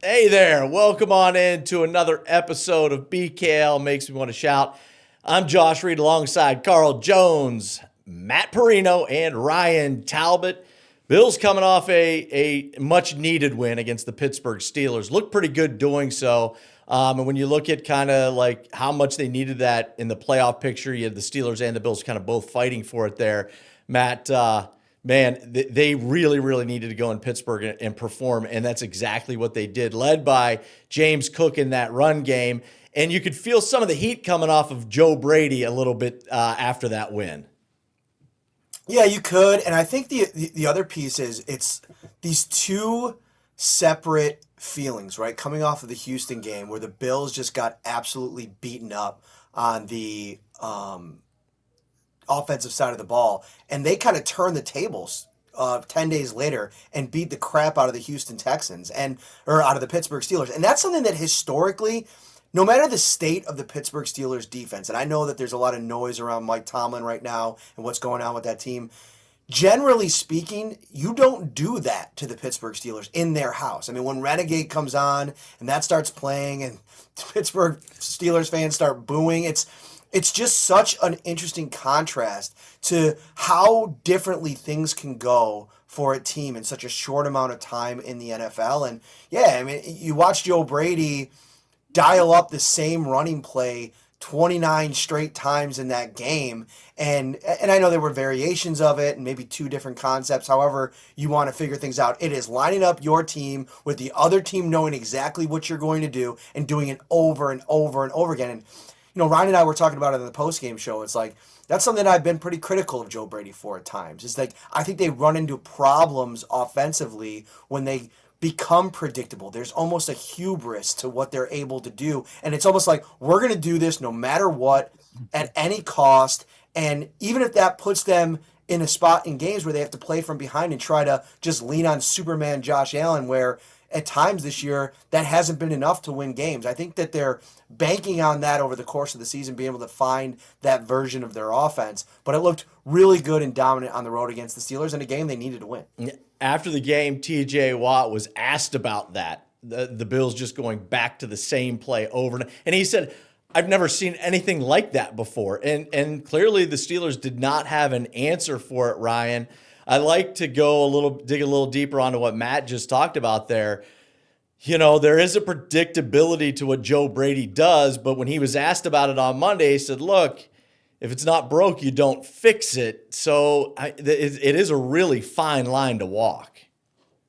Hey there, welcome on in to another episode of BKL Makes Me Want to Shout. I'm Josh Reed alongside Carl Jones, Matt Perino, and Ryan Talbot. Bills coming off a much needed win against the Pittsburgh Steelers. Looked pretty good doing so. And when you look at kind of like how much they needed that in the playoff picture, you had the Steelers and the Bills kind of both fighting for it there. Matt, man, they really, really needed to go in Pittsburgh and perform, and that's exactly what they did, led by James Cook in that run game. And you could feel some of the heat coming off of Joe Brady a little bit after that win. Yeah, you could, and I think the other piece is it's these two separate feelings, right? Coming off of the Houston game where the Bills just got absolutely beaten up on the offensive side of the ball, and they kind of turned the tables 10 days later and beat the crap out of the Houston Texans or out of the Pittsburgh Steelers. And that's something that historically, no matter the state of the Pittsburgh Steelers defense, and I know that there's a lot of noise around Mike Tomlin right now and what's going on with that team, generally speaking, you don't do that to the Pittsburgh Steelers in their house. I mean, when Renegade comes on and that starts playing and Pittsburgh Steelers fans start booing, it's just such an interesting contrast to how differently things can go for a team in such a short amount of time in the NFL. And yeah, I mean, you watch Joe Brady dial up the same running play 29 straight times in that game. And I know there were variations of it and maybe two different concepts, however you want to figure things out. It is lining up your team with the other team knowing exactly what you're going to do and doing it over and over and over again. And, you know, Ryan and I were talking about it in the post-game show. It's like, that's something I've been pretty critical of Joe Brady for at times. It's like, I think they run into problems offensively when they become predictable. There's almost a hubris to what they're able to do. And it's almost like, we're going to do this no matter what, at any cost. And even if that puts them in a spot in games where they have to play from behind and try to just lean on Superman Josh Allen, where at times this year that hasn't been enough to win games. I think that they're banking on that over the course of the season, being able to find that version of their offense. But it looked really good and dominant on the road against the Steelers in a game they needed to win. After the game, TJ Watt was asked about that, the Bills just going back to the same play over. And he said, I've never seen anything like that before. And clearly the Steelers did not have an answer for it, Ryan. I like to dig a little deeper onto what Matt just talked about there. You know, there is a predictability to what Joe Brady does, but when he was asked about it on Monday, he said, look, if it's not broke, you don't fix it. So it is a really fine line to walk.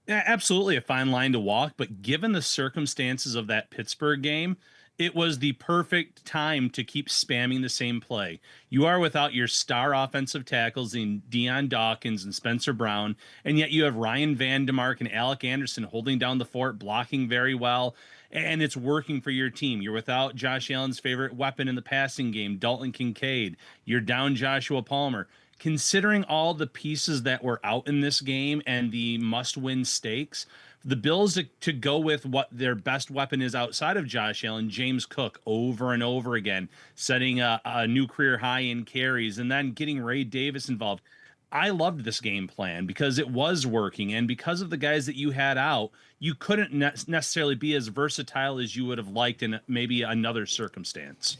Yeah, absolutely a fine line to walk, but given the circumstances of that Pittsburgh game, it was the perfect time to keep spamming the same play. You are without your star offensive tackles in Deion Dawkins and Spencer Brown, and yet you have Ryan Van DeMark and Alec Anderson holding down the fort, blocking very well, and it's working for your team. You're without Josh Allen's favorite weapon in the passing game, Dalton Kincaid. You're down Joshua Palmer. Considering all the pieces that were out in this game and the must-win stakes, the Bills to go with what their best weapon is outside of Josh Allen, James Cook, over and over again, setting a new career high in carries, and then getting Ray Davis involved. I loved this game plan because it was working, and because of the guys that you had out, you couldn't necessarily be as versatile as you would have liked in maybe another circumstance.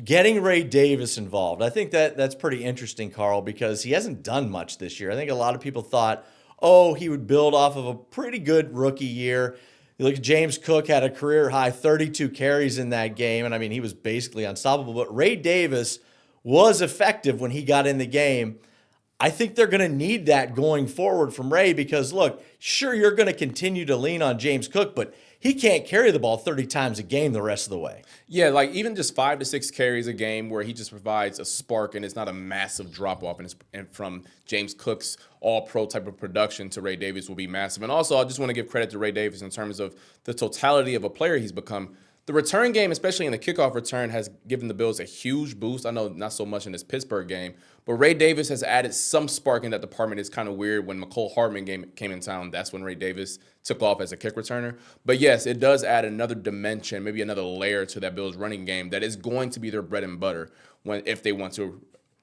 Getting Ray Davis involved, I think that's pretty interesting, Carl, because he hasn't done much this year. I think a lot of people thought, oh, he would build off of a pretty good rookie year. You look at James Cook, had a career high 32 carries in that game, and I mean, he was basically unstoppable. But Ray Davis was effective when he got in the game. I think they're going to need that going forward from Ray because, look, sure, you're going to continue to lean on James Cook, but he can't carry the ball 30 times a game the rest of the way. Yeah, like even just 5 to 6 carries a game where he just provides a spark and it's not a massive drop-off. And from James Cook's all-pro type of production to Ray Davis will be massive. And also, I just want to give credit to Ray Davis in terms of the totality of a player he's become. The return game, especially in the kickoff return, has given the Bills a huge boost. I know not so much in this Pittsburgh game, but Ray Davis has added some spark in that department. It's kind of weird when McCole Hardman came in town. That's when Ray Davis took off as a kick returner. But yes, it does add another dimension, maybe another layer to that Bills running game that is going to be their bread and butter if they want to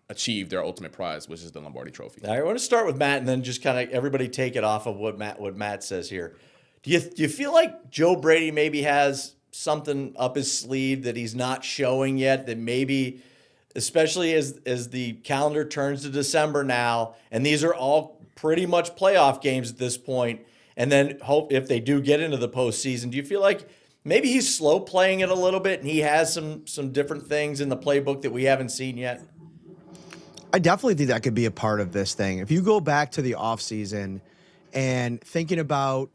achieve their ultimate prize, which is the Lombardi Trophy. All right, I want to start with Matt and then just kind of everybody take it off of what Matt says here. Do you feel like Joe Brady maybe has something up his sleeve that he's not showing yet, that maybe, especially as the calendar turns to December now, and these are all pretty much playoff games at this point, and then hope if they do get into the postseason, do you feel like maybe he's slow playing it a little bit and he has some different things in the playbook that we haven't seen yet? I definitely think that could be a part of this thing. If you go back to the offseason and thinking about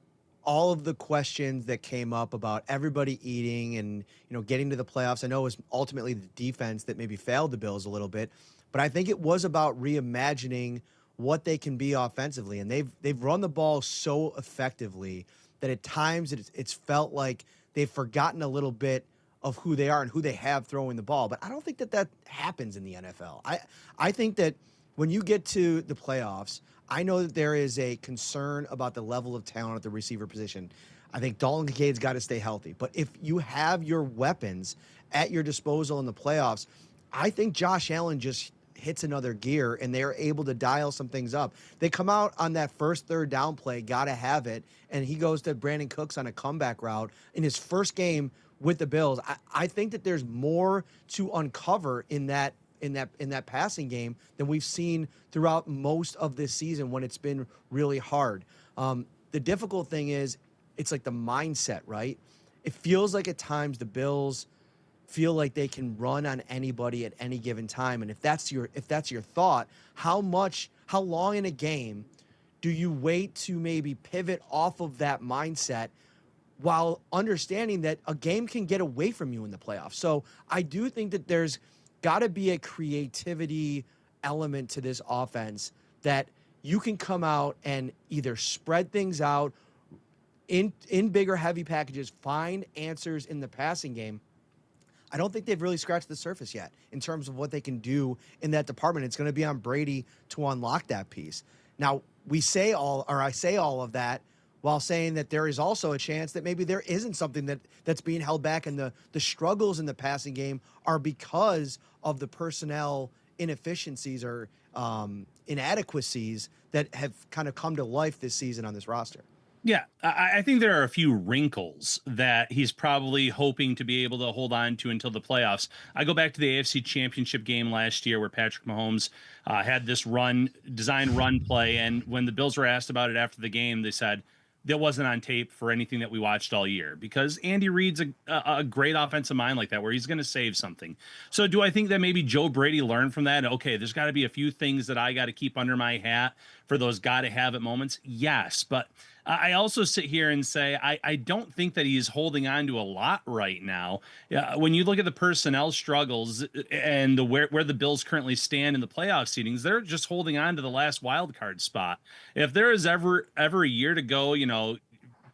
all of the questions that came up about everybody eating and, getting to the playoffs, I know it was ultimately the defense that maybe failed the Bills a little bit, but I think it was about reimagining what they can be offensively. And they've run the ball so effectively that at times it's felt like they've forgotten a little bit of who they are and who they have throwing the ball. But I don't think that happens in the NFL. I think that when you get to the playoffs, I know that there is a concern about the level of talent at the receiver position. I think Dalton Kincaid's got to stay healthy. But if you have your weapons at your disposal in the playoffs, I think Josh Allen just hits another gear and they're able to dial some things up. They come out on that first third down play, got to have it, and he goes to Brandon Cooks on a comeback route in his first game with the Bills. I think that there's more to uncover in that passing game than we've seen throughout most of this season when it's been really hard. The difficult thing is it's like the mindset, right? It feels like at times the Bills feel like they can run on anybody at any given time. And if that's your thought, how long in a game do you wait to maybe pivot off of that mindset while understanding that a game can get away from you in the playoffs? So I do think that there's got to be a creativity element to this offense that you can come out and either spread things out in bigger, heavy packages, find answers in the passing game. I don't think they've really scratched the surface yet in terms of what they can do in that department. It's going to be on Brady to unlock that piece. Now, I say all of that while saying that there is also a chance that maybe there isn't something that's being held back, and the struggles in the passing game are because of the personnel inefficiencies or inadequacies that have kind of come to life this season on this roster. Yeah, I think there are a few wrinkles that he's probably hoping to be able to hold on to until the playoffs. I go back to the AFC Championship game last year where Patrick Mahomes had this design run play, and when the Bills were asked about it after the game, they said that wasn't on tape for anything that we watched all year, because Andy Reid's a great offensive mind like that, where he's going to save something. So do I think that maybe Joe Brady learned from that? Okay, there's got to be a few things that I got to keep under my hat for those got to have it moments. Yes, but I also sit here and say I don't think that he's holding on to a lot right now. When you look at the personnel struggles and where the Bills currently stand in the playoff seedings, they're just holding on to the last wild card spot. If there is ever a year to go,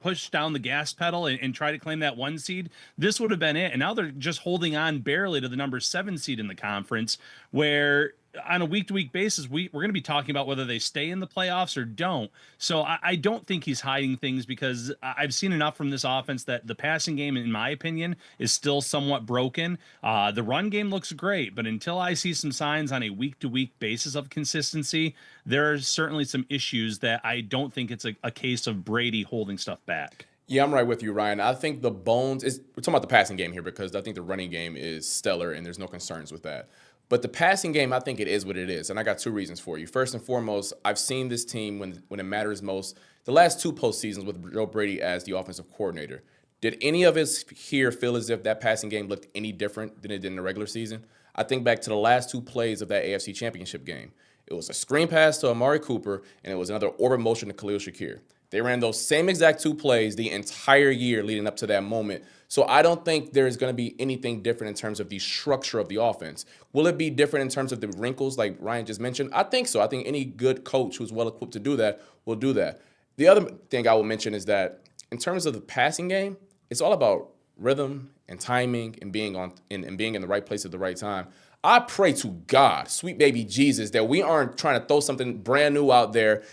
push down the gas pedal and try to claim that 1 seed, this would have been it. And now they're just holding on barely to the number 7 seed in the conference, where on a week-to-week basis, we're going to be talking about whether they stay in the playoffs or don't. So I don't think he's hiding things, because I've seen enough from this offense that the passing game, in my opinion, is still somewhat broken. The run game looks great, but until I see some signs on a week-to-week basis of consistency, there are certainly some issues that I don't think it's a case of Brady holding stuff back. Yeah, I'm right with you, Ryan. I think the bones is we're talking about the passing game here, because I think the running game is stellar and there's no concerns with that. But the passing game, I think it is what it is, and I got 2 reasons for you. First and foremost, I've seen this team when it matters most. The last 2 postseasons with Joe Brady as the offensive coordinator, did any of us here feel as if that passing game looked any different than it did in the regular season? I think back to the last 2 plays of that AFC Championship game. It was a screen pass to Amari Cooper, and it was another orbit motion to Khalil Shakir. They ran those same exact 2 plays the entire year leading up to that moment. So I don't think there's going to be anything different in terms of the structure of the offense. Will it be different in terms of the wrinkles like Ryan just mentioned? I think so. I think any good coach who's well equipped to do that will do that. The other thing I will mention is that in terms of the passing game, it's all about rhythm and timing and being in the right place at the right time. I pray to God, sweet baby Jesus, that we aren't trying to throw something brand new out there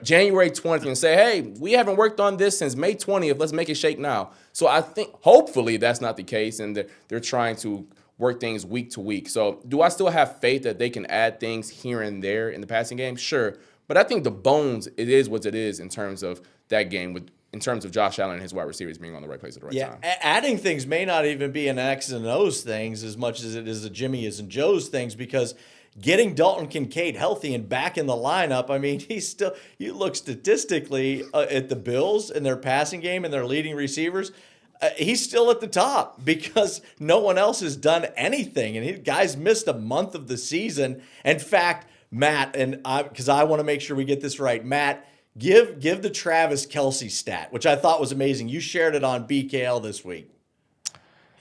January 20th and say, hey, we haven't worked on this since May 20th. Let's make it shake now. So I think hopefully that's not the case, and they're trying to work things week to week. So do I still have faith that they can add things here and there in the passing game? Sure. But I think the bones, it is what it is in terms of that game with in terms of Josh Allen and his wide receivers being on the right place at the right time. Adding things may not even be an X and O's things as much as it is a Jimmy's and Joe's things, because getting Dalton Kincaid healthy and back in the lineup, I mean, you look statistically at the Bills and their passing game and their leading receivers, he's still at the top because no one else has done anything. And guys missed a month of the season. In fact, Matt, because I want to make sure we get this right, Matt, give the Travis Kelce stat, which I thought was amazing. You shared it on BKL this week.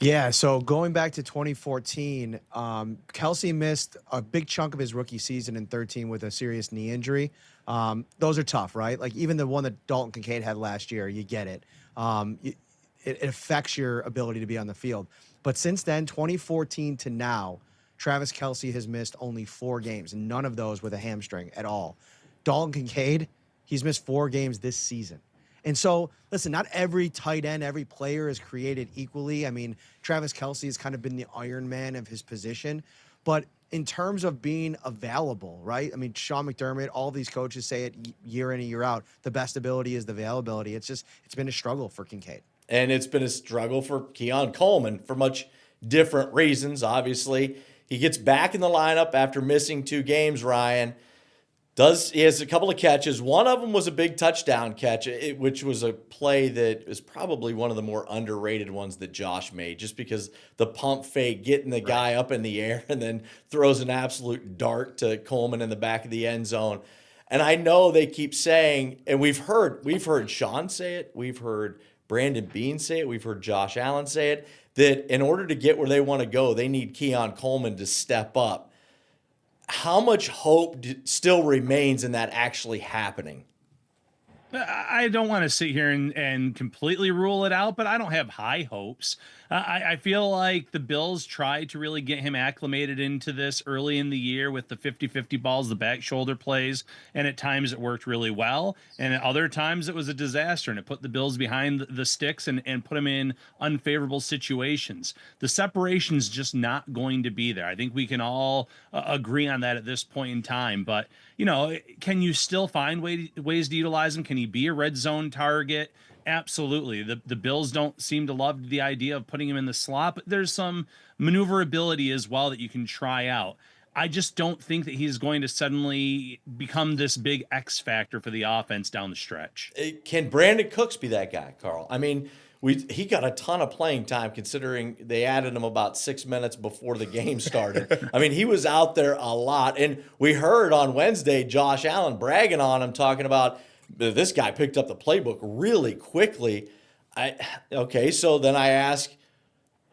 Yeah, so going back to 2014, Kelce missed a big chunk of his rookie season in 13 with a serious knee injury. Those are tough, right? Like even the one that Dalton Kincaid had last year, you get it. It affects your ability to be on the field. But since then, 2014 to now, Travis Kelce has missed only 4 games, and none of those with a hamstring at all. Dalton Kincaid, he's missed 4 games this season. And so, listen, not every tight end, every player is created equally. I mean, Travis Kelce has kind of been the Iron Man of his position. But in terms of being available, right? I mean, Sean McDermott, all these coaches say it year in and year out. The best ability is the availability. It's been a struggle for Kincaid. And it's been a struggle for Keon Coleman for much different reasons, obviously. He gets back in the lineup after missing 2 games, Ryan. He has a couple of catches. One of them was a big touchdown catch, which was a play that is probably one of the more underrated ones that Josh made, just because the pump fake, getting the guy up in the air and then throws an absolute dart to Coleman in the back of the end zone. And I know they keep saying, and we've heard Sean say it, we've heard Brandon Beane say it, we've heard Josh Allen say it, that in order to get where they want to go, they need Keon Coleman to step up. How much hope still remains in that actually happening? I don't want to sit here and completely rule it out, but I don't have high hopes. I feel like the Bills tried to really get him acclimated into this early in the year with the 50-50 balls, the back shoulder plays, and at times it worked really well, and at other times it was a disaster, and it put the Bills behind the sticks and put them in unfavorable situations. The separation's just not going to be there. I think we can all agree on that at this point in time, but can you still find ways to utilize him? Can he be a red zone target? Absolutely. The Bills don't seem to love the idea of putting him in the slot, but there's some maneuverability as well that you can try out. I just don't think that he's going to suddenly become this big X factor for the offense down the stretch. Can Brandon Cooks be that guy, Carl? I mean, he got a ton of playing time considering they added him about 6 minutes before the game started. I mean, he was out there a lot. And we heard on Wednesday Josh Allen bragging on him, talking about this guy picked up the playbook really quickly. So then I ask,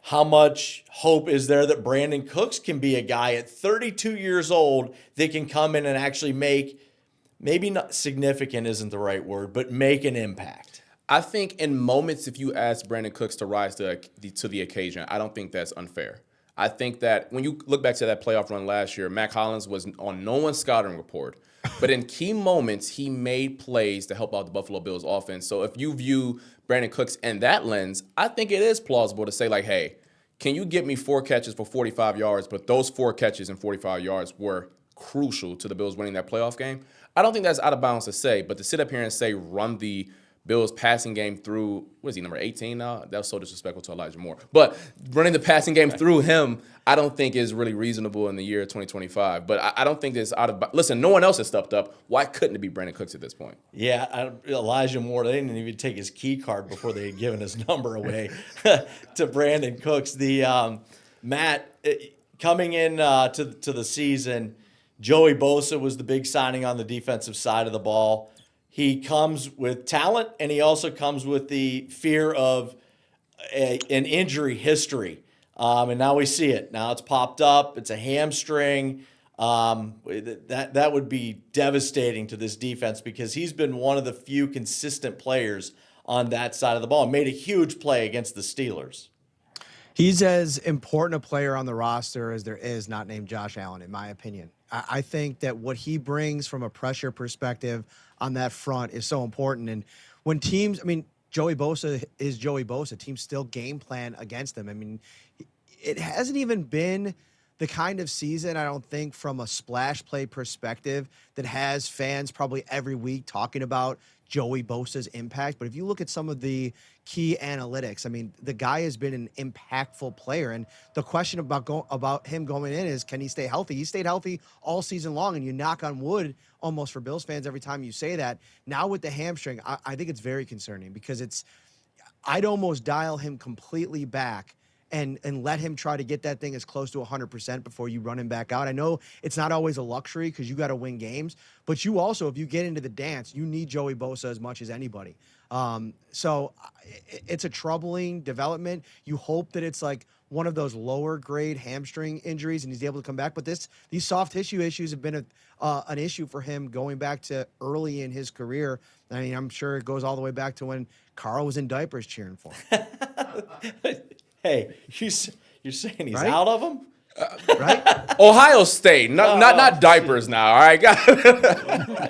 how much hope is there that Brandon Cooks can be a guy at 32 years old that can come in and actually make, maybe not significant isn't the right word, but make an impact? I think in moments, if you ask Brandon Cooks to rise to the occasion, I don't think that's unfair. I think that when you look back to that playoff run last year, Mac Hollins was on no one's scouting report. But in key moments, he made plays to help out the Buffalo Bills offense. So if you view Brandon Cooks in that lens, I think it is plausible to say, like, hey, can you get me 4 catches for 45 yards, but those 4 catches and 45 yards were crucial to the Bills winning that playoff game? I don't think that's out of bounds to say, but to sit up here and say run the Bills passing game through, what is he, number 18 now? That was so disrespectful to Elijah Moore. But running the passing game through him, I don't think is really reasonable in the year 2025. But I don't think it's out of – listen, no one else has stepped up. Why couldn't it be Brandon Cooks at this point? Yeah, Elijah Moore, they didn't even take his key card before they had given his number away to Brandon Cooks. Matt, coming in to the season, Joey Bosa was the big signing on the defensive side of the ball. He comes with talent, and he also comes with the fear of an injury history. And now we see it. Now it's popped up. It's a hamstring. That would be devastating to this defense because he's been one of the few consistent players on that side of the ball and made a huge play against the Steelers. He's as important a player on the roster as there is not named Josh Allen, in my opinion. I think that what he brings from a pressure perspective on that front is so important. And when teams, Joey Bosa is Joey Bosa. Teams still game plan against him. I mean, it hasn't even been the kind of season, I don't think, from a splash play perspective that has fans probably every week talking about Joey Bosa's impact. But if you look at some of the key analytics, I mean, the guy has been an impactful player. And the question about him going in is, can he stay healthy? He stayed healthy all season long, and you knock on wood almost for Bills fans every time you say that. Now with the hamstring, I think it's very concerning because I'd almost dial him completely back and let him try to get that thing as close to 100% before you run him back out. I know it's not always a luxury because you got to win games, but you also, if you get into the dance, you need Joey Bosa as much as anybody. So it's a troubling development. You hope that it's like one of those lower grade hamstring injuries and he's able to come back. But these soft tissue issues have been an issue for him going back to early in his career. I mean, I'm sure it goes all the way back to when Carl was in diapers cheering for him. Hey, you're saying he's Right? out of them? Right? Ohio State, not diapers now. All right,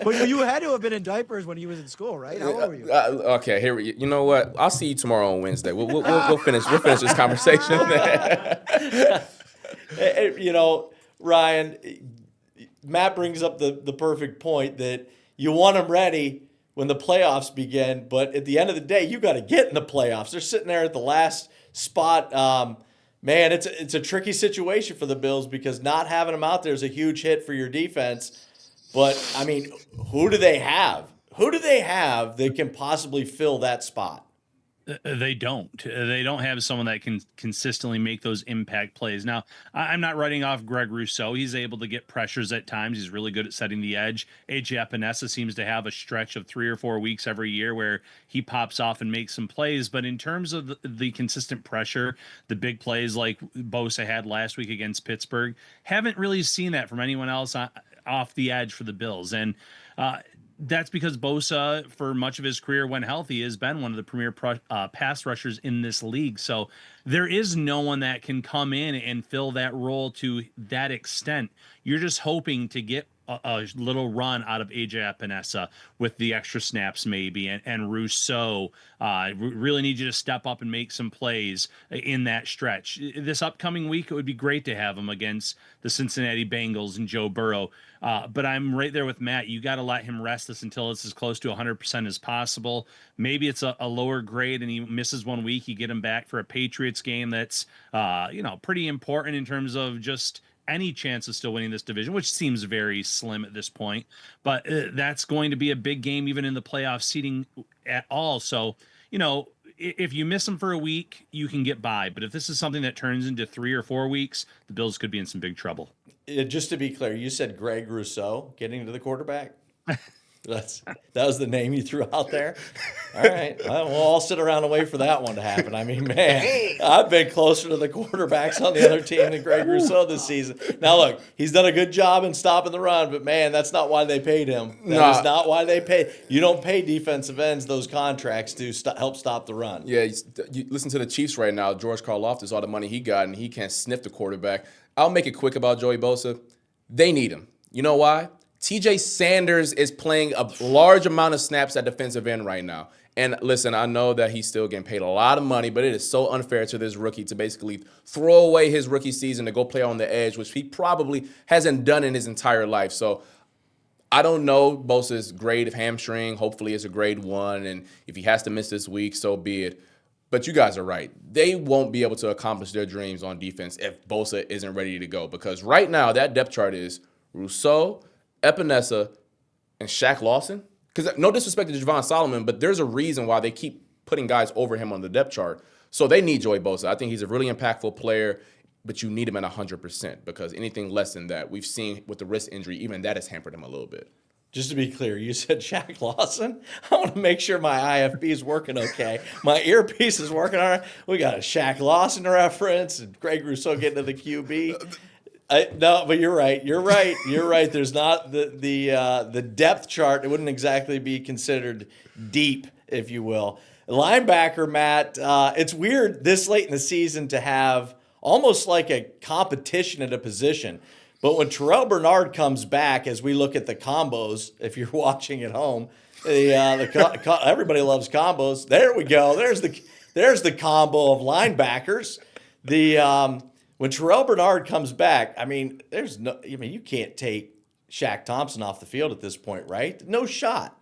But you had to have been in diapers when he was in school, right? How old were you? okay. You know what? I'll see you tomorrow on Wednesday. We'll finish this conversation. You know, Ryan, Matt brings up the perfect point that you want them ready when the playoffs begin, but at the end of the day, you got to get in the playoffs. They're sitting there at the last spot. Man, it's a tricky situation for the Bills because not having them out there is a huge hit for your defense. But, I mean, who do they have? Who do they have that can possibly fill that spot? They don't. They don't have someone that can consistently make those impact plays. Now, I'm not writing off Greg Rousseau. He's able to get pressures at times. He's really good at setting the edge. A.J. Epinesa seems to have a stretch of 3 or 4 weeks every year where he pops off and makes some plays. But in terms of the consistent pressure, the big plays like Bosa had last week against Pittsburgh, haven't really seen that from anyone else off the edge for the Bills. And that's because Bosa, for much of his career when healthy, has been one of the premier pass rushers in this league. So there is no one that can come in and fill that role to that extent. You're just hoping to get a little run out of A.J. Epinesa with the extra snaps maybe, and Rousseau really need you to step up and make some plays in that stretch. This upcoming week, it would be great to have him against the Cincinnati Bengals and Joe Burrow. But I'm right there with Matt. You got to let him rest this until it's as close to 100% as possible. Maybe it's a lower grade and he misses 1 week. You get him back for a Patriots game that's pretty important in terms of just any chance of still winning this division, which seems very slim at this point. But that's going to be a big game even in the playoff seeding at all. So, if you miss them for a week, you can get by. But if this is something that turns into 3 or 4 weeks, the Bills could be in some big trouble. Just to be clear, you said Greg Rousseau getting to the quarterback? That was the name you threw out there? All right. Well, we'll all sit around and wait for that one to happen. I mean, man, I've been closer to the quarterbacks on the other team than Greg Rousseau this season. Now, look, he's done a good job in stopping the run, but, man, that's not why they paid him. That is not why they paid. You don't pay defensive ends those contracts to help stop the run. Yeah, you listen to the Chiefs right now. George Karlaftis, all the money he got, and he can't sniff the quarterback. I'll make it quick about Joey Bosa. They need him. You know why? TJ Sanders is playing a large amount of snaps at defensive end right now. And listen, I know that he's still getting paid a lot of money, but it is so unfair to this rookie to basically throw away his rookie season to go play on the edge, which he probably hasn't done in his entire life. So I don't know Bosa's grade of hamstring. Hopefully it's a grade 1. And if he has to miss this week, so be it. But you guys are right. They won't be able to accomplish their dreams on defense if Bosa isn't ready to go. Because right now, that depth chart is Rousseau, Epinesa, and Shaq Lawson. Because no disrespect to Javon Solomon, but there's a reason why they keep putting guys over him on the depth chart. So they need Joey Bosa. I think he's a really impactful player, but you need him at 100% because anything less than that, we've seen with the wrist injury, even that has hampered him a little bit. Just to be clear, you said Shaq Lawson. I want to make sure my IFB is working okay. My earpiece is working all right. We got a Shaq Lawson reference and Greg Rousseau getting to the QB. No, but you're right. You're right. There's not the depth chart. It wouldn't exactly be considered deep, if you will. Linebacker, Matt, it's weird this late in the season to have almost like a competition at a position. But when Terrell Bernard comes back, as we look at the combos, if you're watching at home, everybody loves combos. There we go. There's the combo of linebackers. When Terrell Bernard comes back, you can't take Shaq Thompson off the field at this point, right? No shot.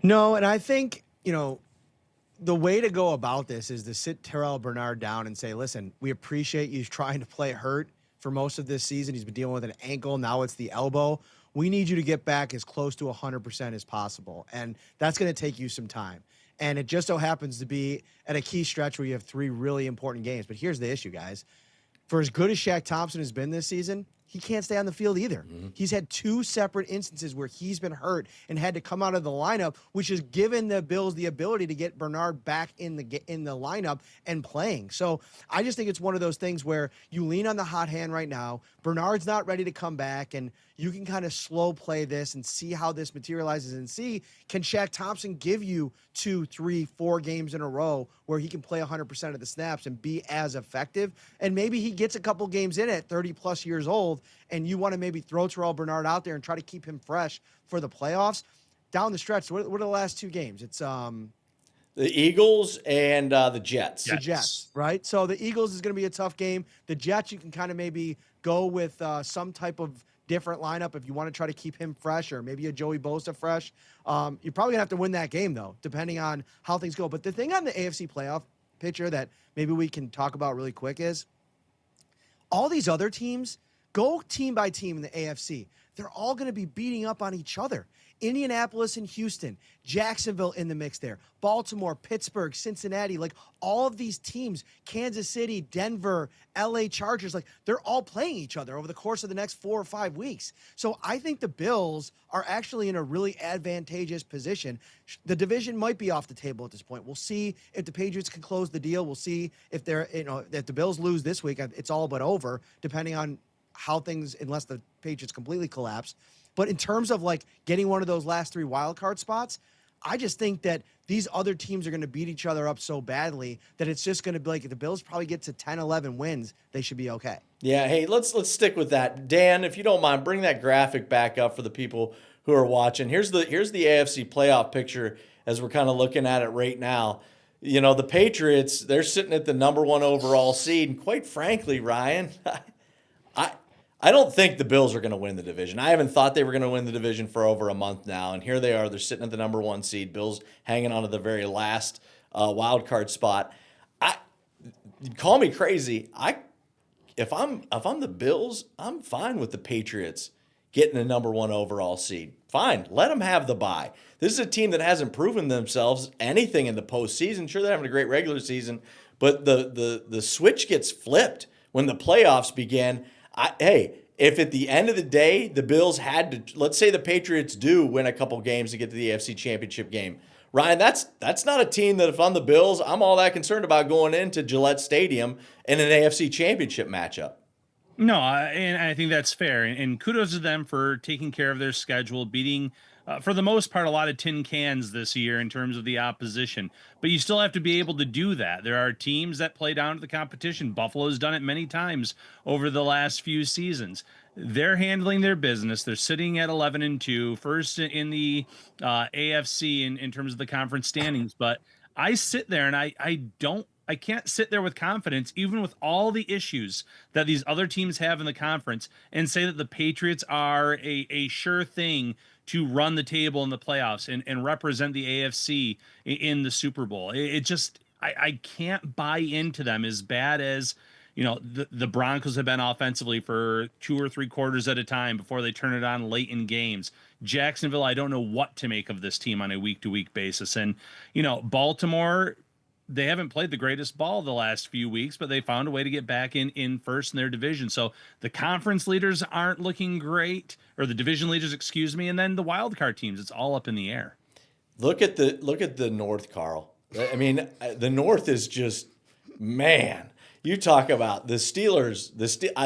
No, and I think, the way to go about this is to sit Terrell Bernard down and say, listen, we appreciate you trying to play hurt for most of this season. He's been dealing with an ankle. Now it's the elbow. We need you to get back as close to 100% as possible. And that's going to take you some time. And it just so happens to be at a key stretch where you have 3 really important games. But here's the issue, guys. For as good as Shaq Thompson has been this season, he can't stay on the field either. Mm-hmm. He's had 2 separate instances where he's been hurt and had to come out of the lineup, which has given the Bills the ability to get Bernard back in the lineup and playing. So I just think it's one of those things where you lean on the hot hand right now. Bernard's not ready to come back, and you can kind of slow play this and see how this materializes and see, can Shaq Thompson give you 2, 3, 4 games in a row where he can play 100% of the snaps and be as effective? And maybe he gets a couple games in at 30-plus years old, and you want to maybe throw Terrell Bernard out there and try to keep him fresh for the playoffs. Down the stretch, what are the last 2 games? It's the Eagles and the Jets. The Jets, right? So the Eagles is going to be a tough game. The Jets, you can kind of maybe go with some type of different lineup if you want to try to keep him fresh, or maybe a Joey Bosa fresh. You're probably going to have to win that game, though, depending on how things go. But the thing on the AFC playoff picture that maybe we can talk about really quick is all these other teams, go team by team in the AFC. They're all going to be beating up on each other. Indianapolis and Houston, Jacksonville in the mix there, Baltimore, Pittsburgh, Cincinnati, like all of these teams, Kansas City, Denver, LA Chargers, like they're all playing each other over the course of the next 4 or 5 weeks. So I think the Bills are actually in a really advantageous position. The division might be off the table at this point. We'll see if the Patriots can close the deal. We'll see if if the Bills lose this week, it's all but over, depending on how things, unless the Patriots completely collapse. But in terms of like getting one of those last 3 wild card spots, I just think that these other teams are going to beat each other up so badly that it's just going to be like if the Bills probably get to 10, 11 wins, they should be okay. Yeah, hey, let's stick with that. Dan, if you don't mind, bring that graphic back up for the people who are watching. Here's the AFC playoff picture as we're kind of looking at it right now. The Patriots, they're sitting at the number 1 overall seed, and quite frankly, Ryan, I don't think the Bills are going to win the division. I haven't thought they were going to win the division for over a month now, and here they are. They're sitting at the number 1 seed. Bills hanging on to the very last wild card spot. Call me crazy. If I'm the Bills, I'm fine with the Patriots getting the number 1 overall seed. Fine, let them have the bye. This is a team that hasn't proven themselves anything in the postseason. Sure, they're having a great regular season, but the switch gets flipped when the playoffs begin. If at the end of the day, the Bills had to, let's say the Patriots do win a couple games to get to the AFC Championship game. Ryan, that's not a team that if I'm the Bills, I'm all that concerned about going into Gillette Stadium in an AFC Championship matchup. No, and I think that's fair. And kudos to them for taking care of their schedule, beating, for the most part, a lot of tin cans this year in terms of the opposition. But you still have to be able to do that. There are teams that play down to the competition. Buffalo's done it many times over the last few seasons. They're handling their business. They're sitting at 11-2, first in the AFC in terms of the conference standings. But I sit there and I can't sit there with confidence, even with all the issues that these other teams have in the conference, and say that the Patriots are a sure thing to run the table in the playoffs and represent the AFC in the Super Bowl. It just, I can't buy into them as bad as, the Broncos have been offensively for 2 or 3 quarters at a time before they turn it on late in games. Jacksonville, I don't know what to make of this team on a week-to-week basis. And, Baltimore, they haven't played the greatest ball the last few weeks, but they found a way to get back in first in their division. So the conference leaders aren't looking great, or the division leaders, excuse me. And then the wild card teams, it's all up in the air. Look at the North, Carl. I mean, the North is just, man, you talk about the Steelers.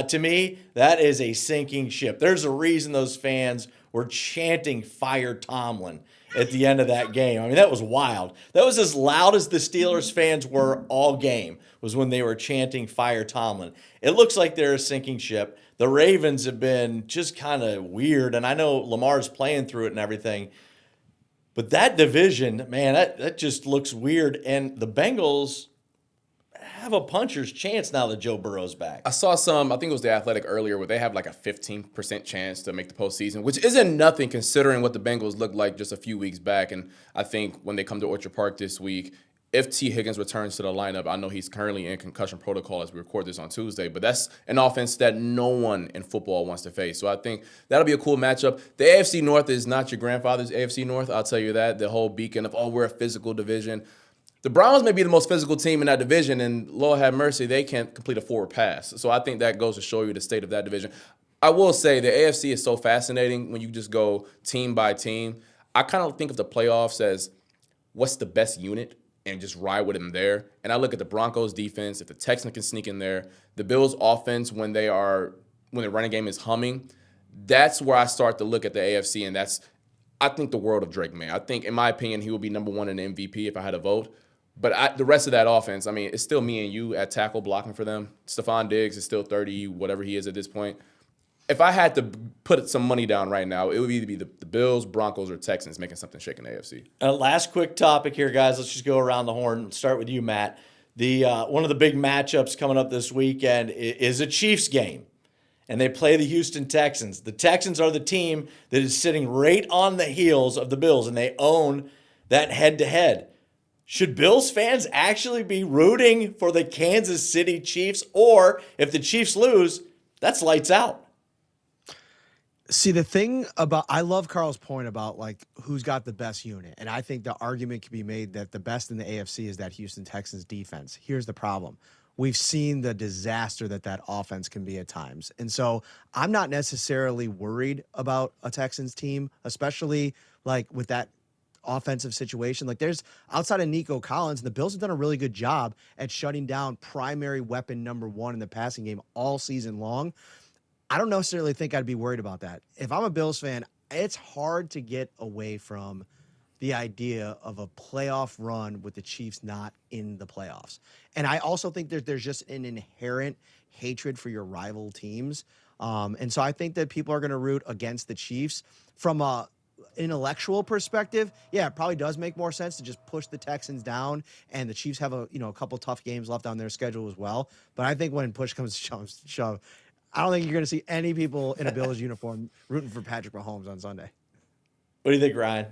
To me, that is a sinking ship. There's a reason those fans were chanting "Fire Tomlin" at the end of that game. I mean, that was wild. That was as loud as the Steelers fans were all game, was when they were chanting "Fire Tomlin." It looks like they're a sinking ship. The Ravens have been just kind of weird, and I know Lamar's playing through it and everything. But that division, man, that just looks weird. And the Bengals, have a puncher's chance now that Joe Burrow's back. I saw some, I think it was The Athletic earlier, where they have like a 15% chance to make the postseason, which isn't nothing considering what the Bengals looked like just a few weeks back. And I think when they come to Orchard Park this week, if T. Higgins returns to the lineup, I know he's currently in concussion protocol as we record this on Tuesday, but that's an offense that no one in football wants to face. So I think that'll be a cool matchup. The AFC North is not your grandfather's AFC North, I'll tell you that. The whole beacon of, we're a physical division. The Browns may be the most physical team in that division, and Lord have mercy, they can't complete a forward pass. So I think that goes to show you the state of that division. I will say the AFC is so fascinating when you just go team by team. I kind of think of the playoffs as what's the best unit and just ride with them there. And I look at the Broncos defense, if the Texans can sneak in there, the Bills offense when the running game is humming, that's where I start to look at the AFC, and I think the world of Drake May. I think, in my opinion, he will be number one in the MVP if I had a vote. But the rest of that offense, I mean, it's still me and you at tackle blocking for them. Stephon Diggs is still 30, whatever he is at this point. If I had to put some money down right now, it would either be the Bills, Broncos, or Texans making something shake in the AFC. Last quick topic here, guys. Let's just go around the horn. Start with you, Matt. One of the big matchups coming up this weekend is a Chiefs game, and they play the Houston Texans. The Texans are the team that is sitting right on the heels of the Bills, and they own that head-to-head. Should Bills fans actually be rooting for the Kansas City Chiefs, or if the Chiefs lose, that's lights out? See, the thing about, I love Carl's point about like who's got the best unit. And I think the argument can be made that the best in the AFC is that Houston Texans defense. Here's the problem. We've seen the disaster that offense can be at times. And so I'm not necessarily worried about a Texans team, especially like with that offensive situation. Like there's outside of Nico Collins, the Bills have done a really good job at shutting down primary weapon number one in the passing game all season long. I don't necessarily think I'd be worried about that. If I'm a Bills fan, it's hard to get away from the idea of a playoff run with the Chiefs not in the playoffs. And I also think there's just an inherent hatred for your rival teams. And so I think that people are going to root against the Chiefs from a intellectual perspective. Yeah, it probably does make more sense to just push the Texans down, and the Chiefs have a couple tough games left on their schedule as well. But I think when push comes to shove, I don't think you're going to see any people in a Bills uniform rooting for Patrick Mahomes on Sunday. What do you think, Ryan?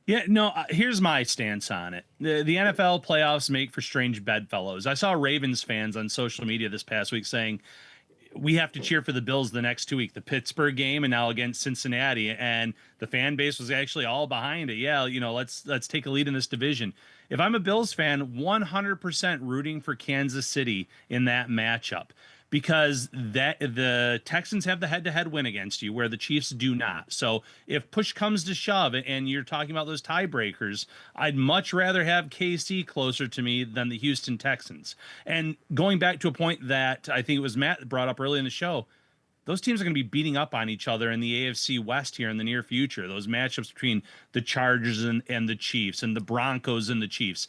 Yeah, no, here's my stance on it. The NFL playoffs make for strange bedfellows. I saw Ravens fans on social media this past week saying, we have to cheer for the Bills the next 2 weeks, the Pittsburgh game and now against Cincinnati. And the fan base was actually all behind it. Yeah, let's take a lead in this division. If I'm a Bills fan, 100% rooting for Kansas City in that matchup, because the Texans have the head-to-head win against you where the Chiefs do not. So if push comes to shove and you're talking about those tiebreakers, I'd much rather have KC closer to me than the Houston Texans. And going back to a point that I think it was Matt that brought up early in the show, those teams are going to be beating up on each other in the AFC West here in the near future. Those matchups between the Chargers and the Chiefs and the Broncos and the Chiefs.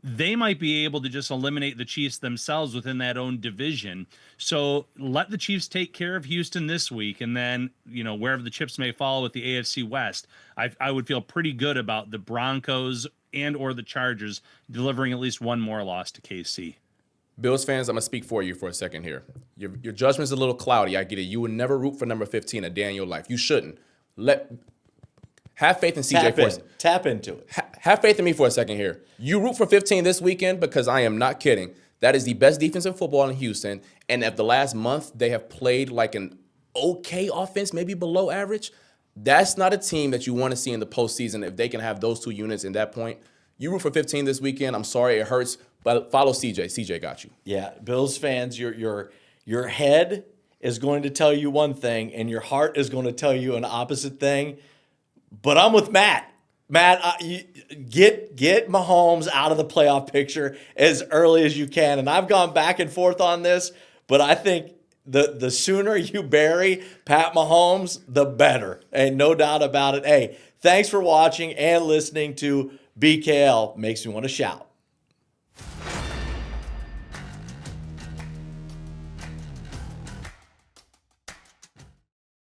They might be able to just eliminate the Chiefs themselves within that own division. So let the Chiefs take care of Houston this week, and then, wherever the chips may fall with the AFC West, I would feel pretty good about the Broncos and or the Chargers delivering at least one more loss to KC. Bills fans, I'm going to speak for you for a second here. Your judgment's a little cloudy. I get it. You would never root for number 15 a day in your life. You shouldn't. Have faith in CJ. Tap into it. Have faith in me for a second here. You root for 15 this weekend because I am not kidding. That is the best defense in football in Houston. And if the last month they have played like an okay offense, maybe below average, that's not a team that you want to see in the postseason if they can have those two units in that point. You root for 15 this weekend. I'm sorry it hurts, but follow CJ. CJ got you. Yeah, Bills fans, your head is going to tell you one thing and your heart is going to tell you an opposite thing. But I'm with Matt. Matt, get Mahomes out of the playoff picture as early as you can. And I've gone back and forth on this, but I think the sooner you bury Pat Mahomes, the better. And no doubt about it. Hey, thanks for watching and listening to BKL Makes Me Want to Shout.